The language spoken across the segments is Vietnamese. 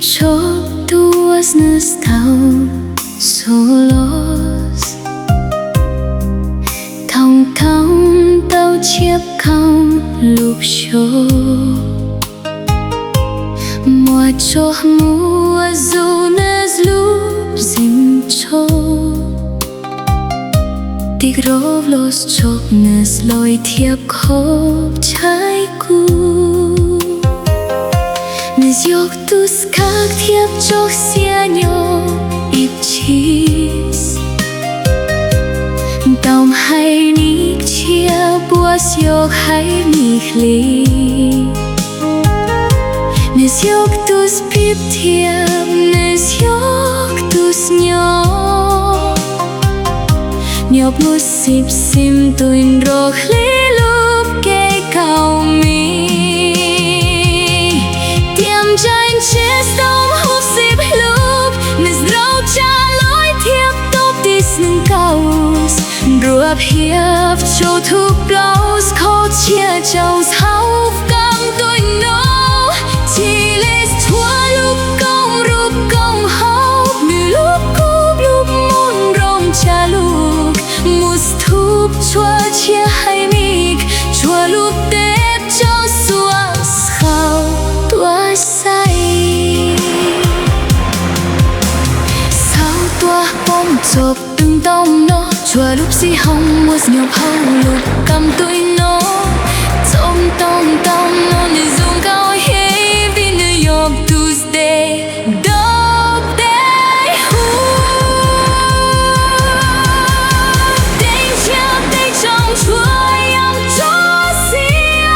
Tsob tuas nas tàu solos thong thong tàu chiếc không lục show mùa cho mùa dù nas lục dinh cho tiếc rov los chok nas loi thiab khop trái cu nes yok tus khak thiab chok sia nyo ip chis Dawb hay Neeg chia buas yok hay mi Hlis nes yok tus pip thiab nes yok tus nhop mút sip sim tuin ro Hlub ke cao mi tiêm trái Ncees Dawb húp sip Hlub nes rau cha lối thiab top tis nâng caus ruột hiệp châu thu blouse khó chia châu Sawv cam tôi nấu chỉ Hlis Txhua lúc công hậu như lúc cúp lúc môn rong cha lúc Thub Txhua chia hay Meej Txhua lúc tép cho Suab khao tua say sao tua bom Tsob từng tông nó Txhua lúc si hông mua nhộp hậu lúc cầm tôi nó Tsoom tông nó nơi dùng cao hay vì nơi yop Tuesday Dawb day trong Txhua yang cho sia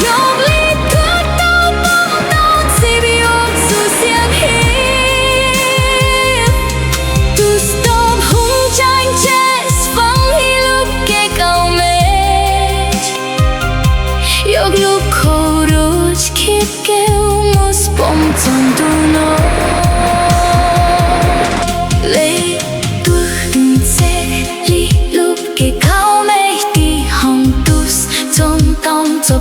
yop li cất tao bom tao chỉ bị yop dù xiêm hiếp tu stop hung tranh Ncees vắng hi lúc ke cao Meej yop lúc khô rốt khiếp kêu mus bom trong tu nó lấy tuần xe li lúc ke cao Meej đi hong tus trong tông Tsob